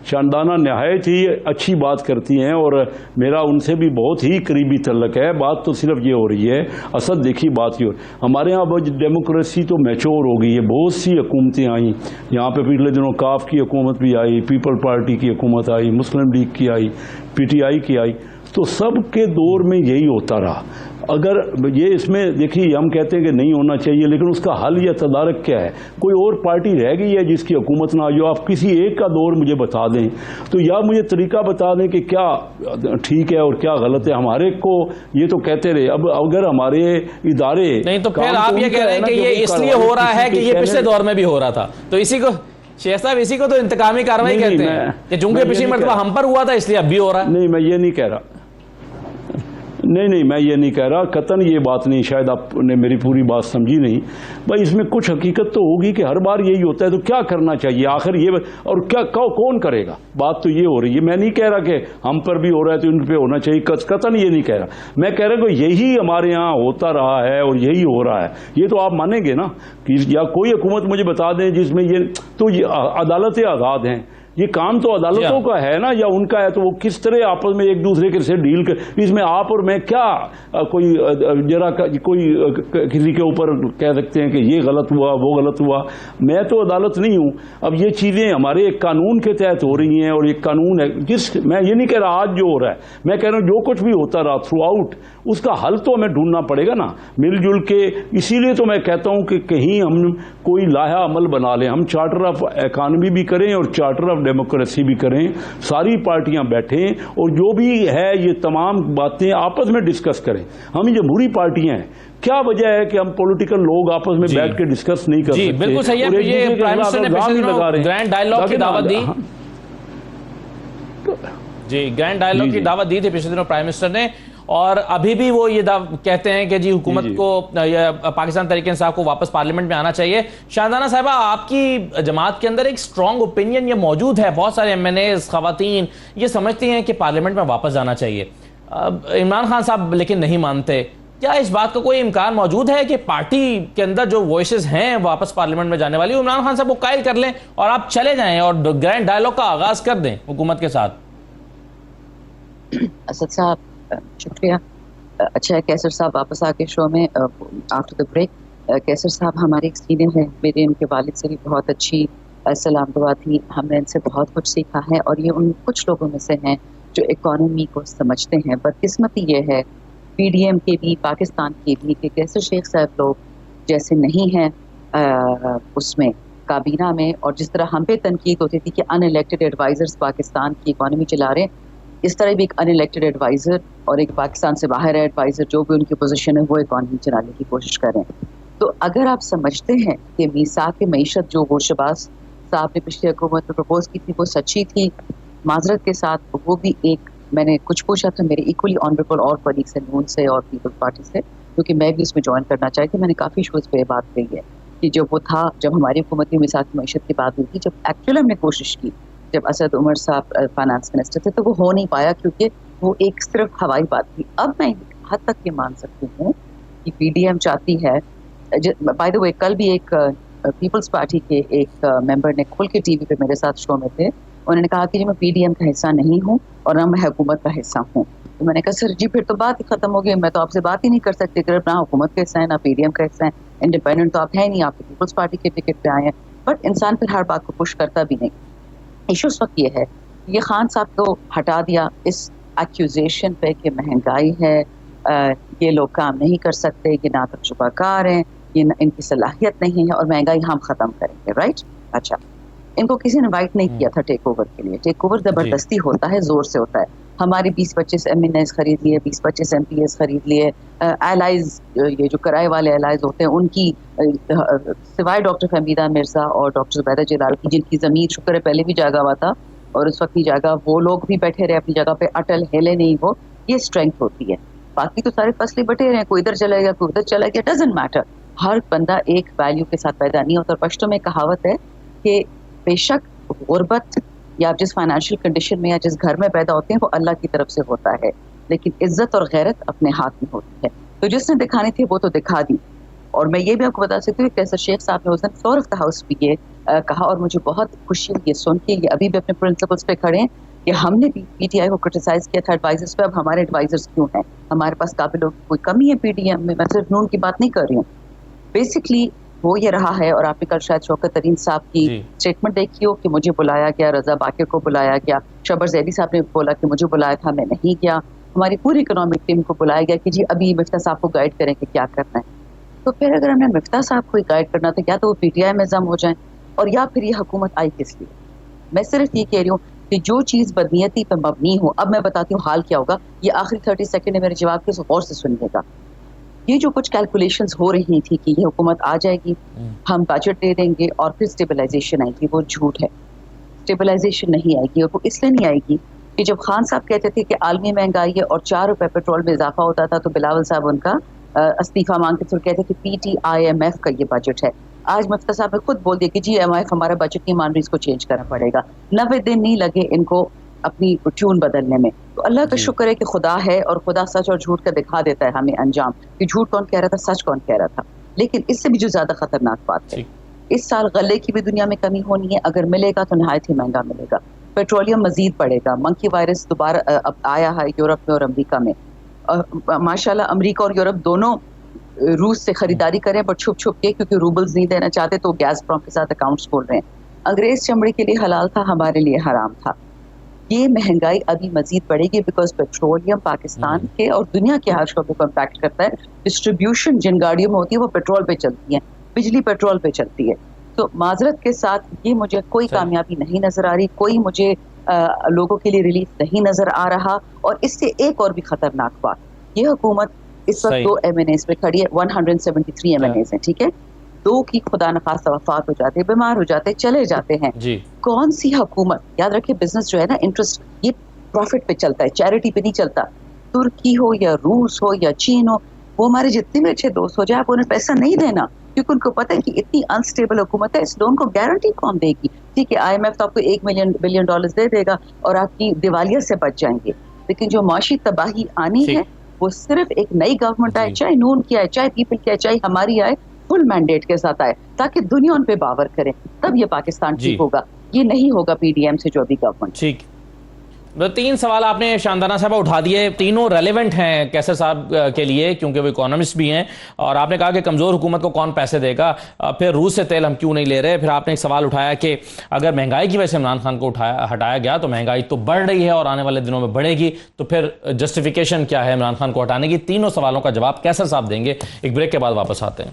شاندانہ نہایت ہی اچھی بات کرتی ہیں اور میرا ان سے بھی بہت ہی قریبی تعلق ہے. بات تو صرف یہ ہو رہی ہے, اصل دیکھیے بات یہ ہمارے ہاں ڈیموکریسی تو میچور ہو گئی ہے, بہت سی حکومتیں آئیں یہاں پہ, پچھلے دنوں کاف کی حکومت بھی آئی, پیپل پارٹی کی حکومت آئی, مسلم لیگ کی آئی, پی ٹی آئی کی آئی, تو سب کے دور میں یہی ہوتا رہا. اگر یہ اس میں دیکھیے ہم کہتے ہیں کہ نہیں ہونا چاہیے, لیکن اس کا حل یا تدارک کیا ہے؟ کوئی اور پارٹی رہ گئی ہے جس کی حکومت نہ, جو آپ کسی ایک کا دور مجھے بتا دیں, تو یا مجھے طریقہ بتا دیں کہ کیا ٹھیک ہے اور کیا غلط ہے. ہمارے کو یہ تو کہتے رہے, اب اگر ہمارے ادارے نہیں تو پھر آپ یہ کہہ رہے ہیں کہ یہ اس لیے ہو رہا ہے کہ یہ پچھلے دور میں بھی ہو رہا تھا, تو اسی کو شیخ صاحب اسی کو تو انتقامی کاروائی کہتے ہیں کہ چونکہ پچھلی مرتبہ ہم پر ہوا تھا اس لیے اب بھی ہو رہا ہے. نہیں میں یہ نہیں کہہ رہا, نہیں میں یہ نہیں کہہ رہا, قطعاً یہ بات نہیں, شاید آپ نے میری پوری بات سمجھی نہیں. بھائی اس میں کچھ حقیقت تو ہوگی کہ ہر بار یہی ہوتا ہے, تو کیا کرنا چاہیے آخر یہ, اور کیا کون کرے گا؟ بات تو یہ ہو رہی ہے. میں نہیں کہہ رہا کہ ہم پر بھی ہو رہا ہے تو ان پہ ہونا چاہیے, قطعاً یہ نہیں کہہ رہا. میں کہہ رہا ہوں کہ یہی ہمارے ہاں ہوتا رہا ہے اور یہی ہو رہا ہے. یہ تو آپ مانیں گے نا, کہ یا کوئی حکومت مجھے بتا دیں جس میں یہ, تو یہ عدالتیں آزاد ہیں, یہ کام تو عدالتوں کا ہے نا یا ان کا ہے, تو وہ کس طرح آپس میں ایک دوسرے کے سے ڈیل کر, اس میں آپ اور میں کیا کوئی ذرا کوئی کسی کے اوپر کہہ سکتے ہیں کہ یہ غلط ہوا وہ غلط ہوا. میں تو عدالت نہیں ہوں. اب یہ چیزیں ہمارے ایک قانون کے تحت ہو رہی ہیں, اور ایک قانون ہے میں یہ نہیں کہہ رہا آج جو ہو رہا ہے, میں کہہ رہا ہوں جو کچھ بھی ہوتا رہا تھرو آؤٹ, اس کا حل تو ہمیں ڈھونڈنا پڑے گا نا مل جل کے. اسی لیے تو میں کہتا ہوں کہ کہیں ہم کوئی لاہا عمل بنا لیں, ہم چارٹر آف اکانومی بھی کریں اور چارٹر آف ڈیموکریسی بھی کریں, ساری پارٹیاں بیٹھیں اور جو بھی ہے یہ تمام باتیں آپس میں ڈسکس کریں. ہم جمہوری پارٹیاں ہیں, کیا وجہ ہے کہ ہم پولیٹیکل لوگ آپس میں بیٹھ کے ڈسکس نہیں کر سکتے؟ بالکل صحیح ہے. یہ پرائم منسٹر نے پچھلے دنوں گرینڈ ڈائیلاگ کی دعوت دی, گرینڈ ڈائیلاگ کی دعوت دی تھی پچھلے دنوں پرائم منسٹر نے, اور ابھی بھی وہ یہ کہتے ہیں کہ حکومت کو پاکستان تحریک انصاف کو واپس پارلیمنٹ میں آنا چاہیے. شاہدانہ صاحبہ, آپ کی جماعت کے اندر ایک اسٹرانگ اوپینین یہ موجود ہے, بہت سارے MNAs خواتین یہ سمجھتی ہیں کہ پارلیمنٹ میں واپس جانا چاہیے. عمران خان صاحب لیکن نہیں مانتے. کیا اس بات کا کوئی امکان موجود ہے کہ پارٹی کے اندر جو وائسز ہیں واپس پارلیمنٹ میں جانے والی, عمران خان صاحب وہ قائل کر لیں اور آپ چلے جائیں اور گرینڈ ڈائیلاگ کا آغاز کر دیں حکومت کے ساتھ؟ اسد صاحب شکریہ. اچھا ہے کیسر صاحب واپس آ کے شو میں آفٹر دا بریک. کیسر صاحب ہمارے ایک سینئر ہیں, میرے ان کے والد سے بھی بہت اچھی سلام دعا تھی, ہم نے ان سے بہت کچھ سیکھا ہے, اور یہ ان کچھ لوگوں میں سے ہیں جو اکانومی کو سمجھتے ہیں. بدقسمتی یہ ہے PDM کے بھی پاکستان کے بھی کہ کیسر شیخ صاحب لوگ جیسے نہیں ہیں اس میں کابینہ میں, اور جس طرح ہم پہ تنقید ہوتی تھی کہ ان الیکٹڈ ایڈوائزرز پاکستان کی اکانومی چلا رہے ہیں, اس طرح بھی ایک ان الیکٹڈ ایڈوائزر اور ایک پاکستان سے باہر ایڈوائزر جو بھی ان کی پوزیشن ہے وہ اکانومی چلانے کی کوشش کریں. تو اگر آپ سمجھتے ہیں کہ میثاق معیشت جو وہ شہباز صاحب نے پچھلی حکومت میں پرپوز کی تھی وہ سچی تھی, معذرت کے ساتھ وہ بھی ایک, میں نے کچھ پوچھا تھا میرے ایکولی آنریبل اور کولیگز سے, نون سے اور پیپلز پارٹی سے, کیونکہ میں بھی اس میں جوائن کرنا چاہتی تھی. میں نے کافی شوز پہ بات کہی ہے کہ جب وہ تھا, جب ہماری حکومت کی میثاق معیشت کی بات ہوئی تھی, جب ایکچولی ہم نے کوشش کی, جب اسد عمر صاحب فائنانس منسٹر تھے, تو وہ ہو نہیں پایا کیونکہ وہ ایک صرف ہوائی بات تھی. اب میں حد تک یہ مان سکتی ہوں کہ PDM چاہتی ہے, بائی دا وے کل بھی ایک پیپلز پارٹی کے ایک ممبر نے کھل کے TV پہ میرے ساتھ شو میں تھے, انہوں نے کہا کہ جی میں PDM کا حصہ نہیں ہوں اور نہ میں حکومت کا حصہ ہوں. تو میں نے کہا سر جی پھر تو بات ہی ختم ہو گئی, میں تو آپ سے بات ہی نہیں کر سکتی, کہ نہ حکومت کا حصہ ہے نہ PDM کا حصہ ہے, انڈیپینڈنٹ تو آپ ہیں نہیں, آپ پیپلز پارٹی کے ٹکٹ پہ آئے ہیں. بٹ انسان پھر ہر بات کو پش کرتا بھی نہیں. ایشو اس وقت یہ ہے, یہ خان صاحب کو ہٹا دیا اس ایکوزیشن پہ کہ مہنگائی ہے, یہ لوگ کام نہیں کر سکتے, یہ نہ تجربہ کار ہیں, یہ ان کی صلاحیت نہیں ہے, اور مہنگائی ہم ختم کریں گے, رائٹ. اچھا, ان کو کسی نے انوائٹ نہیں کیا تھا ٹیک اوور کے لیے. ٹیک اوور زبردستی ہوتا ہے, زور سے ہوتا ہے. ہماری 20-25 MNAs خرید لیے, 20-25 MPs خرید لیے, ایلائز یہ جو کرائے والے ایلائز ہوتے ہیں ان کی, سوائے ڈاکٹر فہمیدہ مرزا اور ڈاکٹر زبیدہ جلال کی, جن کی ضمیر شکر ہے پہلے بھی جاگا ہوا تھا اور اس وقت بھی جاگا, وہ لوگ بھی بیٹھے رہے اپنی جگہ پہ, اٹل ہلے نہیں, وہ یہ اسٹرینتھ ہوتی ہے. باقی تو سارے فصلیں بٹے رہے ہیں, کوئی ادھر چلا گیا کوئی ادھر چلا گیا, ڈزنٹ میٹر. ہر بندہ ایک ویلیو کے ساتھ پیدا نہیں ہوتا. اور پشتوں میں کہاوت ہے کہ بے شک غربت یا جس فائنینشیل کنڈیشن میں یا جس گھر میں پیدا ہوتے ہیں وہ اللہ کی طرف سے ہوتا ہے, لیکن عزت اور غیرت اپنے ہاتھ میں ہوتی ہے. تو جس نے دکھانی تھی وہ تو دکھا دی. اور میں یہ بھی آپ کو بتا سکتی ہوں کہ کیسر شیخ صاحب نے اس دن فلور آف دا ہاؤس بھی یہ کہا, اور مجھے بہت خوشی ہوئی یہ سن کے, یہ ابھی بھی اپنے پرنسپلس پہ کھڑے ہیں کہ ہم نے بھی PTI کو کرٹیسائز کیا تھا ایڈوائزرز پہ, اب ہمارے ایڈوائزرز کیوں ہیں, ہمارے پاس قابل لوگوں کی کوئی کمی ہے PDM میں. میں صرف نون کی بات نہیں کر رہی ہوں, بیسکلی وہ یہ رہا ہے. اور آپ نے کل شاید شوکت ترین صاحب کی اسٹیٹمنٹ دیکھی ہو کہ مجھے بلایا گیا, رضا باقر کو بلایا گیا, شبر زیدی صاحب نے بولا کہ مجھے بلایا تھا میں نہیں گیا, ہماری پوری اکنامک ٹیم کو بلایا گیا کہ جی ابھی مفتاح صاحب کو گائیڈ کریں کہ کیا کرنا ہے. تو پھر اگر ہمیں مفتاح صاحب کو گائیڈ کرنا تھا, کیا تو وہ PTI میں ضم ہو جائیں, اور یا پھر یہ حکومت آئی کس لیے. میں صرف یہ کہہ رہی ہوں کہ جو چیز بدنیتی پہ مبنی ہو, اب میں بتاتی ہوں حال کیا ہوگا, یہ آخری 30 سیکنڈ ہے میرے جواب کے, غور سے سنیے گا. یہ جو کچھ کیلکولیشنز ہو رہی تھی کہ یہ حکومت آ جائے گی, ہم بجٹ دے دیں گے اور پھر اسٹیبلائزیشن آئے گی, وہ جھوٹ ہے. اسٹیبلائزیشن نہیں آئے گی, اور وہ اس لیے نہیں آئے گی کہ جب خان صاحب کہتے تھے کہ عالمی مہنگائی ہے اور 4 روپے پیٹرول میں اضافہ ہوتا تھا, تو بلاول صاحب ان کا استعفیٰ مانگتے تھے, کہتے تھے PTIMF کا یہ بجٹ ہے. آج مفتاح صاحب نے خود بول دیا کہ جی MIF ہمارا بجٹ نہیں مان رہی, اس کو چینج کرنا پڑے گا. 90 دن نہیں لگے ان کو اپنی ٹیون بدلنے میں. تو اللہ کا شکر ہے کہ خدا ہے, اور خدا سچ اور جھوٹ کا دکھا دیتا ہے ہمیں انجام, کہ جھوٹ کون کہہ رہا تھا, سچ کون کہہ رہا تھا. لیکن اس سے بھی جو زیادہ خطرناک بات ہے اس سال غلے کی بھی دنیا میں کمی ہونی ہے، اگر ملے گا تو نہایت ہی مہنگا ملے گا. پیٹرولیم مزید بڑھے گا. منکی وائرس دوبارہ اب آیا ہے یورپ میں اور امریکہ میں. ماشاءاللہ امریکہ اور یورپ دونوں روس سے خریداری کریں پر چھپ چھپ کے، کیونکہ روبلز نہیں دینا چاہتے تو گیس پروم کے ساتھ اکاؤنٹس کھول رہے ہیں. انگریز چمڑے کے لیے حلال تھا، ہمارے لیے حرام تھا. یہ مہنگائی ابھی مزید بڑھے گی بیکاز پیٹرولیم پاکستان کے اور دنیا کے ہر شعبے کو امپیکٹ کرتا ہے. ڈسٹریبیوشن جن گاڑیوں میں ہوتی ہے وہ پیٹرول پہ چلتی ہیں، بجلی پیٹرول پہ چلتی ہے. تو معذرت کے ساتھ یہ مجھے کوئی کامیابی نہیں نظر آ رہی، کوئی مجھے لوگوں کے لیے ریلیف نہیں نظر آ رہا. اور اس سے ایک اور بھی خطرناک بات، یہ حکومت اس وقت 2 MNAs پہ کھڑی ہے. 173 MNAs ہیں، ٹھیک ہے. 2 کی خدا نخواستہ وفات ہو جاتے، بیمار ہو جاتے، چلے جاتے ہیں. کون سی حکومت، یاد رکھے بزنس جو ہے نا، انٹرسٹ یہ پروفٹ پہ چلتا ہے، چیریٹی پہ نہیں چلتا. ترکی ہو یا روس ہو یا چین ہو، وہ ہمارے جتنے بھی اچھے دوست ہو جائے، آپ انہیں پیسہ نہیں دینا کیونکہ ان کو پتہ ہے کہ اتنی انسٹیبل حکومت ہے، اس لون کو گارنٹی کون دے گی. ٹھیک ہے IMF تو آپ کو $1 بلین دے دے گا اور آپ کی دیوالیہ سے بچ جائیں گے، لیکن جو معاشی تباہی آنی ہے وہ صرف ایک نئی گورنمنٹ آئے، چاہے نون کی آئے، چاہے پیپل کی آئے، چاہے ہماری آئے، فل مینڈیٹ کے ساتھ آئے تاکہ دنیا ان پہ باور کرے، تب یہ پاکستان ٹھیک ہوگا. یہ نہیں ہوگا PDM سے جو بھی گورنمنٹ. ٹھیک. 3 سوال آپ نے شاندانہ صاحبہ اٹھا دیے، تینوں ریلیونٹ ہیں کیسر صاحب کے لیے کیونکہ وہ اکانومسٹ بھی ہیں. اور آپ نے کہا کہ کمزور حکومت کو کون پیسے دے گا، پھر روس سے تیل ہم کیوں نہیں لے رہے. پھر آپ نے ایک سوال اٹھایا کہ اگر مہنگائی کی وجہ سے عمران خان کو ہٹایا گیا تو مہنگائی تو بڑھ رہی ہے اور آنے والے دنوں میں بڑھے گی، تو پھر جسٹیفیکیشن کیا ہے عمران خان کو ہٹانے کی. تینوں سوالوں کا جواب کیسر صاحب دیں گے. ایک بریک کے بعد واپس آتے ہیں.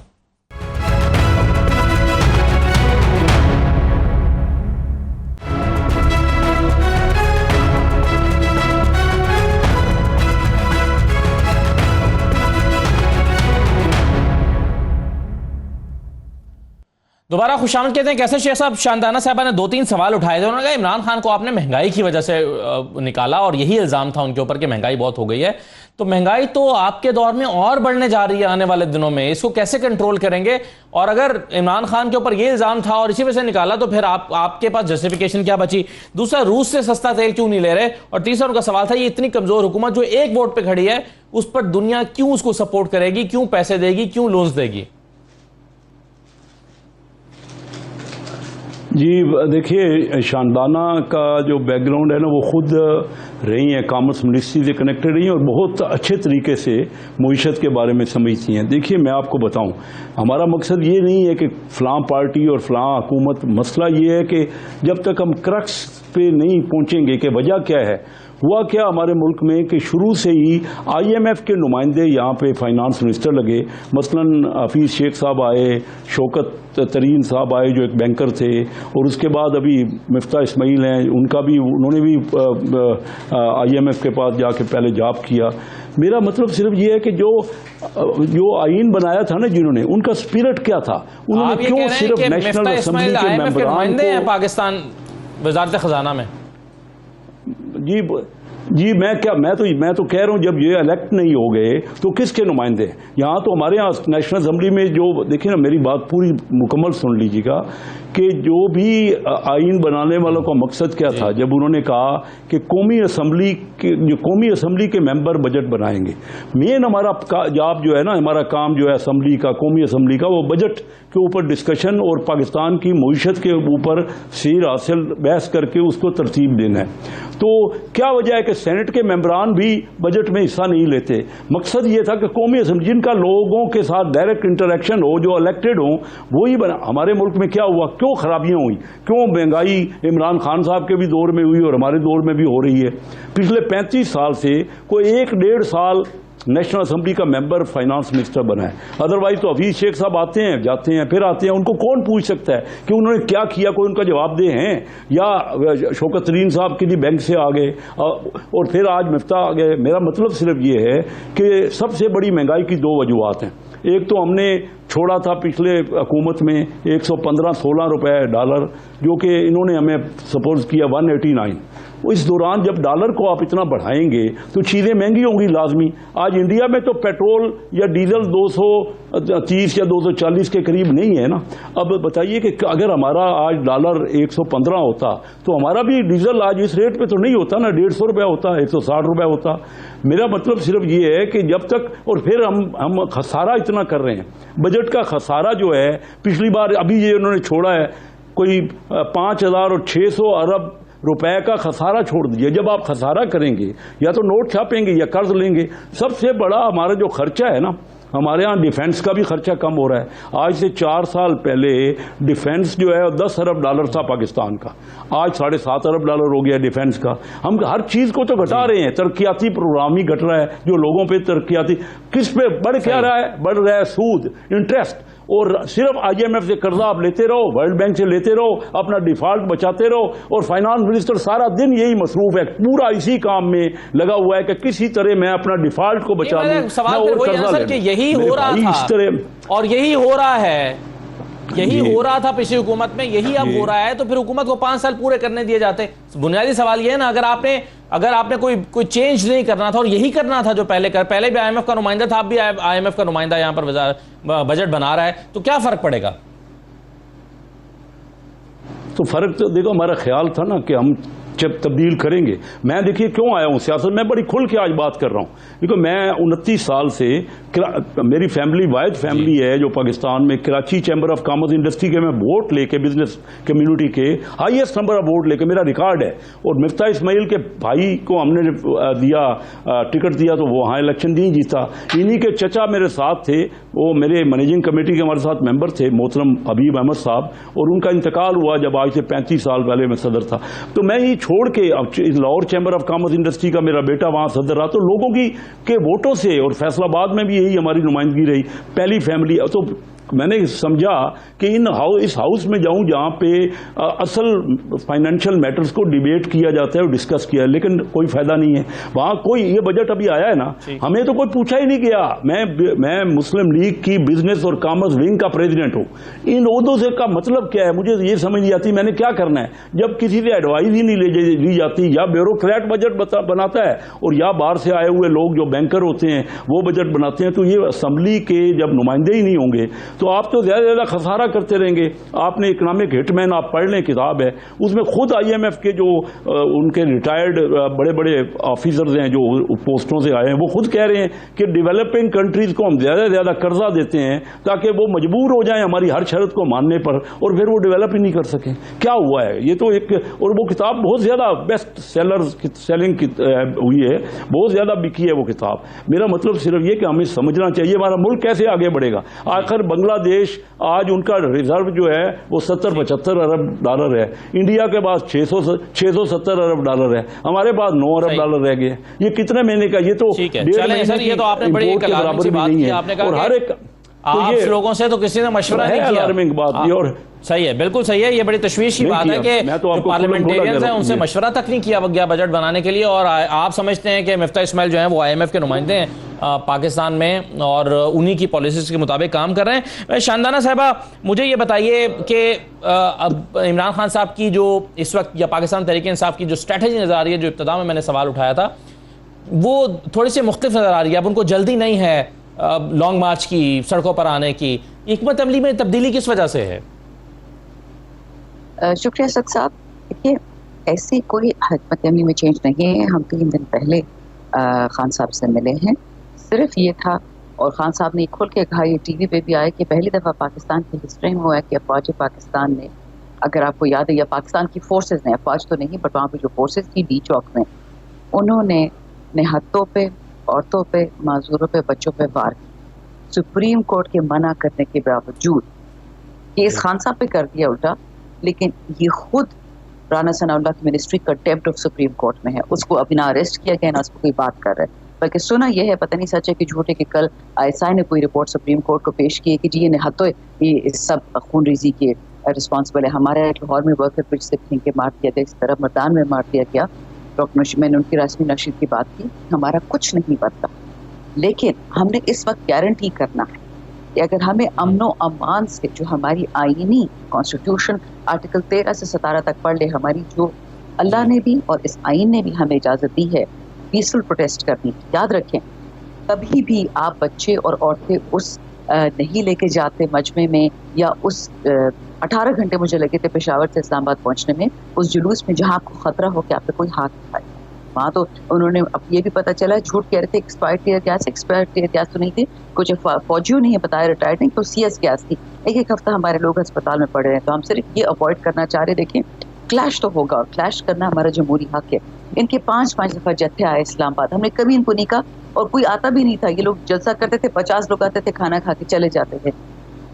دوبارہ خوش آمد کہتے ہیں. کیسے شیخ صاحب، شاندانہ صاحبہ نے 2-3 سوال اٹھائے تھے. انہوں نے کہا عمران خان کو آپ نے مہنگائی کی وجہ سے نکالا اور یہی الزام تھا ان کے اوپر کہ مہنگائی بہت ہو گئی ہے. تو مہنگائی تو آپ کے دور میں اور بڑھنے جا رہی ہے آنے والے دنوں میں، اس کو کیسے کنٹرول کریں گے؟ اور اگر عمران خان کے اوپر یہ الزام تھا اور اسی وجہ سے نکالا تو پھر آپ کے پاس جسٹیفیکیشن کیا بچی؟ دوسرا، روس سے سستا تیل کیوں نہیں لے رہے؟ اور تیسرا ان کا سوال تھا یہ اتنی کمزور حکومت جو ایک ووٹ پہ کھڑی ہے اس پر دنیا کیوں اس کو سپورٹ کرے گی، کیوں پیسے دے گی، کیوں لونز دے گی؟ جی دیکھیے، شاندانہ کا جو بیک گراؤنڈ ہے نا، وہ خود رہی ہیں کامرس منسٹری سے کنیکٹڈ رہی ہیں اور بہت اچھے طریقے سے معیشت کے بارے میں سمجھتی ہیں. دیکھیے میں آپ کو بتاؤں، ہمارا مقصد یہ نہیں ہے کہ فلاں پارٹی اور فلاں حکومت، مسئلہ یہ ہے کہ جب تک ہم کرکس پہ نہیں پہنچیں گے کہ وجہ کیا ہے. ہوا کیا ہمارے ملک میں کہ شروع سے ہی IMF کے نمائندے یہاں پہ فائنانس منسٹر لگے. مثلا حفیظ شیخ صاحب آئے، شوکت ترین صاحب آئے جو ایک بینکر تھے، اور اس کے بعد ابھی مفتاح اسماعیل ہیں، انہوں نے بھی IMF کے پاس جا کے پہلے جاب کیا. میرا مطلب صرف یہ ہے کہ جو آئین بنایا تھا نا جنہوں نے، ان کا اسپرٹ کیا تھا؟ انہوں نے کیوں صرف نیشنل اسمبلی کے ممبران کو پاکستان وزارت خزانہ میں؟ جی میں تو کہہ رہا ہوں جب یہ الیکٹ نہیں ہو گئے تو کس کے نمائندے؟ یہاں تو ہمارے یہاں نیشنل اسمبلی میں جو دیکھیں نا، میری بات پوری مکمل سن لیجیے گا کہ جو بھی آئین بنانے والوں کا مقصد کیا تھا جب انہوں نے کہا کہ قومی اسمبلی کے ممبر بجٹ بنائیں گے. مین ہمارا جاب جو ہے نا، ہمارا کام جو ہے اسمبلی کا، قومی اسمبلی کا، وہ بجٹ کے اوپر ڈسکشن اور پاکستان کی معیشت کے اوپر سیر حاصل بحث کر کے اس کو ترتیب دینا ہے. تو کیا وجہ ہے کہ سینٹ کے ممبران بھی بجٹ میں حصہ نہیں لیتے؟ مقصد یہ تھا کہ قومی اسمبلی جن کا لوگوں کے ساتھ ڈائریکٹ انٹریکشن ہو، جو الیکٹڈ ہوں، وہی بنا. ہمارے ملک میں کیا ہوا، کیوں خرابیاں ہوئی، کیوں مہنگائی عمران خان صاحب کے بھی دور میں ہوئی اور ہمارے دور میں بھی ہو رہی ہے. پچھلے 35 سال سے کوئی 1-1.5 سال نیشنل اسمبلی کا ممبر فائنانس منسٹر بنا ہے. ادروائز تو حفیظ شیخ صاحب آتے ہیں، جاتے ہیں، پھر آتے ہیں. ان کو کون پوچھ سکتا ہے کہ انہوں نے کیا کیا؟ کوئی ان کا جواب دہ ہیں؟ یا شوکت ترین صاحب کے لیے بینک سے آ گئے اور پھر آج مفتاح آ گئے. میرا مطلب صرف یہ ہے کہ سب سے بڑی مہنگائی کی 2 وجوہات ہیں. ایک تو ہم نے چھوڑا تھا پچھلے حکومت میں 115-16 روپے ڈالر، جو کہ انہوں نے ہمیں سپوز کیا 189. اس دوران جب ڈالر کو آپ اتنا بڑھائیں گے تو چیزیں مہنگی ہوں گی لازمی. آج انڈیا میں تو پیٹرول یا ڈیزل 230 یا 240 کے قریب نہیں ہے نا. اب بتائیے کہ اگر ہمارا آج ڈالر 115 ہوتا تو ہمارا بھی ڈیزل آج اس ریٹ پہ تو نہیں ہوتا نا, 150 روپے ہوتا, 160 روپے ہوتا. میرا مطلب صرف یہ ہے کہ جب تک, اور پھر ہم خسارہ اتنا کر رہے ہیں, بجٹ کا خسارہ جو ہے پچھلی بار ابھی یہ انہوں نے چھوڑا ہے کوئی 5,600 ارب روپے کا خسارہ چھوڑ دیجیے. جب آپ خسارہ کریں گے یا تو نوٹ چھاپیں گے یا قرض لیں گے. سب سے بڑا ہمارا جو خرچہ ہے نا, ہمارے ہاں ڈیفینس کا بھی خرچہ کم ہو رہا ہے. آج سے 4 سال پہلے ڈیفینس جو ہے 10 ارب ڈالر تھا پاکستان کا, آج 7.5 ارب ڈالر ہو گیا ڈیفینس کا. ہم ہر چیز کو تو گھٹا رہے ہیں, ترقیاتی پروگرام ہی گھٹ رہا ہے جو لوگوں پہ ترقیاتی, کس پہ بڑھ کیا رہا ہے, بڑھ رہا ہے سود, انٹرسٹ. اور صرف IMF سے قرضہ آپ لیتے رہو, ورلڈ بینک سے لیتے رہو, اپنا ڈیفالٹ بچاتے رہو, اور فائنانس منسٹر سارا دن یہی مصروف ہے, پورا اسی کام میں لگا ہوا ہے کہ کسی طرح میں اپنا ڈیفالٹ کو بچا لوں. سوال اور قرضہ لے, یہی ہو رہا تھا اور یہی ہو رہا ہے, یہی ہو رہا تھا پچھلی حکومت میں, یہی اب ہو رہا ہے. تو پھر حکومت کو 5 سال پورے کرنے دیے جاتے. بنیادی سوال یہ ہے نا, اگر آپ نے کوئی چینج نہیں کرنا تھا اور یہی کرنا تھا جو پہلے بھی IMF کا نمائندہ تھا, اب بھی IMF کا نمائندہ یہاں پر بجٹ بنا رہا ہے, تو کیا فرق پڑے گا؟ تو فرق تو دیکھو, ہمارا خیال تھا نا کہ ہم جب تبدیل کریں گے. میں دیکھیے کیوں آیا ہوں سیاست میں, بڑی کھل کے آج بات کر رہا ہوں. دیکھو میں 29 سال سے, میری فیملی واحد فیملی ہے جو پاکستان میں Karachi chamber of commerce industry کے میں ووٹ لے کے, بزنس کمیونٹی کے ہائیسٹ نمبر آف ووٹ لے کے میرا ریکارڈ ہے. اور مفتاح اسماعیل کے بھائی کو ہم نے دیا ٹکٹ دیا تو وہ وہاں الیکشن نہیں جیتا. انہی کے چچا میرے ساتھ تھے, وہ میرے مینیجنگ کمیٹی کے ہمارے ساتھ ممبر تھے, محترم حبیب احمد صاحب, اور ان کا انتقال ہوا جب آج سے 35 سال پہلے میں صدر تھا. تو میں یہ چھوڑ کے Lahore chamber of commerce industry کا میرا بیٹا وہاں صدر رہا, تو لوگوں کے ووٹوں سے, اور فیصل آباد میں بھی یہی ہماری نمائندگی رہی, پہلی فیملی. تو میں نے سمجھا کہ اس ہاؤس میں جاؤں جہاں پہ اصل فائنینشیل میٹرز کو ڈیبیٹ کیا جاتا ہے اور ڈسکس کیا ہے, لیکن کوئی فائدہ نہیں ہے وہاں. کوئی یہ بجٹ ابھی آیا ہے نا, ہمیں تو کوئی پوچھا ہی نہیں گیا. میں مسلم لیگ کی بزنس اور کامرس ونگ کا پریزیڈنٹ ہوں. ان عہدوں سے کا مطلب کیا ہے مجھے یہ سمجھ نہیں آتی, میں نے کیا کرنا ہے جب کسی سے ایڈوائز ہی نہیں لی جاتی. یا بیوروکریٹ بجٹ بناتا ہے, اور یا باہر سے آئے ہوئے لوگ جو بینکر ہوتے ہیں وہ بجٹ بناتے ہیں. تو یہ اسمبلی کے جب نمائندے ہی نہیں ہوں گے تو آپ تو زیادہ زیادہ خسارہ کرتے رہیں گے. آپ نے اکنامک ہٹ مین آپ پڑھ لیں, کتاب ہے, اس میں خود IMF کے جو ان کے ریٹائرڈ بڑے بڑے آفیسرز ہیں جو پوسٹوں سے آئے ہیں, وہ خود کہہ رہے ہیں کہ ڈیولپنگ کنٹریز کو ہم زیادہ سے زیادہ قرضہ دیتے ہیں تاکہ وہ مجبور ہو جائیں ہماری ہر شرط کو ماننے پر, اور پھر وہ ڈیولپ ہی نہیں کر سکیں. کیا ہوا ہے یہ تو ایک, اور وہ کتاب بہت زیادہ بیسٹ سیلنگ ہوئی ہے, بہت زیادہ بکی ہے وہ کتاب. میرا مطلب صرف یہ کہ ہمیں سمجھنا چاہیے ہمارا ملک کیسے آگے بڑھے گا. آخر بنگلہ دیش آج ان کا ریزرو جو ہے وہ 70-75 ارب ڈالر ہے, انڈیا کے پاس 670 ارب ڈالر ہے, ہمارے پاس 9 ارب ڈالر رہ گئے. یہ کتنے مہینے کا, یہ تو 1.5 مہینے کی امپورٹ کے برابر بھی نہیں ہے. اور ہر ایک آپ لوگوں سے تو کسی نے مشورہ نہیں کیا. الارمنگ بات یہ, اور صحیح ہے, بالکل صحیح ہے, یہ بڑی تشویش کی بات ہے کہ پارلیمنٹیرینز ہیں ان سے مشورہ تک نہیں کیا گیا بجٹ بنانے کے لیے. اور آپ سمجھتے ہیں کہ مفتاح اسماعیل جو ہیں وہ IMF کے نمائندے ہیں پاکستان میں, اور انہی کی پالیسیز کے مطابق کام کر رہے ہیں. شاندانہ صاحبہ مجھے یہ بتائیے کہ اب عمران خان صاحب کی جو اس وقت, یا پاکستان تحریک انصاف کی جو اسٹریٹجی نظر آ رہی ہے, جو ابتدا میں نے سوال اٹھایا تھا, وہ تھوڑی سی مختلف نظر آ رہی ہے. اب ان کو جلدی نہیں ہے لانگ مارچ کی, سڑکوں پر آنے کی. حکمت عملی میں تبدیلی کس وجہ سے ہے؟ شکریہ اسد صاحب. دیکھیے ایسی کوئی حکمت عملی میں چینج نہیں ہے. ہم 3 دن پہلے خان صاحب سے ملے ہیں, صرف یہ تھا, اور خان صاحب نے کھل کے کہا, یہ ٹی وی پہ بھی آیا, کہ پہلی دفعہ پاکستان کی ہسٹری میں ہوا ہے کہ افواج پاکستان نے, اگر آپ کو یاد ہے, یا پاکستان کی فورسز نے, افواج تو نہیں بٹ وہاں پہ جو فورسز تھی ڈی چوک میں, انہوں نے نہتوں پہ, عورتوں پہ, معذوروں پہ, بچوں پہ وار کی. سپریم کورٹ کے منع کرنے کے باوجود کیس خان صاحب پہ کر دیا الٹا, لیکن یہ خود رانا ثناء اللہ کی ministry contempt of supreme court میں ہے. اس کو ابھی نہ اریسٹ کیا گیا, نہ اس کو کوئی بات کر رہا ہے, بلکہ سنا یہ ہے, پتہ نہیں سچ ہے کہ جھوٹے, کہ کل ISI نے کوئی رپورٹ سپریم کورٹ کو پیش کی ہے کہ جی یہ نہتوں یہ سب خون ریزی کے رسپانسبل ہے. ہمارے لاہور میں ورکر برج سے پھینک کے مار دیا گیا, اس طرح مردان میں مار دیا گیا. ڈاکٹر نشید, میں نے ان کی رسمی نشید کی بات کی, ہمارا کچھ نہیں پتا, لیکن ہم نے اس وقت گارنٹی کرنا ہے کہ اگر ہمیں امن و امان سے, جو ہماری آئینی کانسٹیٹیوشن آرٹیکل 13 سے 17 تک پڑھ لے, ہماری جو اللہ نے بھی اور اس آئین نے بھی ہمیں اجازت دی ہے پیسفل پروٹیسٹ کرنے کی. یاد رکھیں کبھی بھی آپ بچے اور عورتیں اس نہیں لے کے جاتے مجمع میں یا اس 18 گھنٹے مجھے لگے تھے پشاور سے اسلام آباد پہنچنے میں اس جلوس میں جہاں آپ کو خطرہ ہو کہ آپ پہ کوئی ہاتھ اٹھائے. وہاں تو انہوں نے اب یہ بھی پتہ چلا جھوٹ کہہ رہے تھے ایکسپائرڈ ٹیئر گیس تو نہیں تھی, کچھ فوجیوں نے یہ بتایا ریٹائرڈ نہیں تو CS گیس تھی. ایک ہفتہ ہمارے لوگ ہسپتال میں پڑے ہیں. تو ہم صرف یہ اوائڈ کرنا چاہ رہے. دیکھیں کلیش تو ہوگا اور کلیش کرنا ہمارا جمہوری حق ہے. ان کے 5 دفعہ جتھے آئے اسلام آباد, ہم نے کبھی ان کو نہیں کہا اور کوئی آتا بھی نہیں تھا. یہ لوگ جلسہ کرتے تھے 50 لوگ آتے تھے کھانا کھا کے چلے جاتے تھے.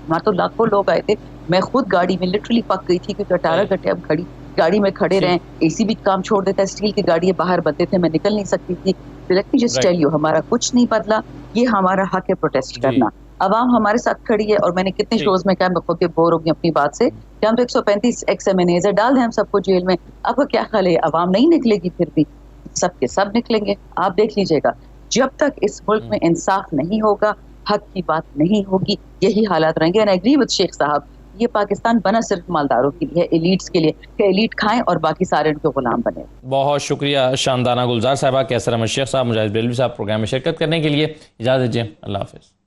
وہاں تو لاکھوں لوگ آئے تھے. میں خود گاڑی میں لٹرلی پک گئی تھی کیونکہ 18 گھنٹے اب گاڑی میں کھڑے رہیں, AC بھی کام چھوڑ دیتا ہے, اسٹیل کی گاڑی باہر بندے تھے, میں نکل نہیں سکتی تھی. Let me just tell you ہمارا کچھ نہیں بدلا. یہ ہمارا حق ہے پروٹیسٹ کرنا. عوام ہمارے ساتھ کھڑی ہے اور میں نے کتنے شوز میں کہا میں خود بور ہو گئی اپنی بات سے کہ ہم تو 135 ایکس-MNAs ڈال دیں ہم سب کو جیل میں. آپ کا کیا خیال ہے عوام نہیں نکلے گی؟ پھر بھی سب کے سب نکلیں گے. آپ دیکھ لیجئے گا جب تک اس ملک میں انصاف نہیں ہوگا, حق کی بات نہیں ہوگی, یہی حالات رہیں گے. اینڈ آئی ایگری وتھ شیخ صاحب, یہ پاکستان بنا صرف مالداروں کے لیے, ایلیٹس کے لیے کہ ایلیٹ کھائیں اور باقی سارے ان کے غلام بنے. بہت شکریہ شاندانہ گلزار صاحبہ. کیسر احمد شیخ صاحب, مجاہد بریلوی صاحب پروگرام میں شرکت کرنے کے لیے. اجازت دیجیے, اللہ حافظ.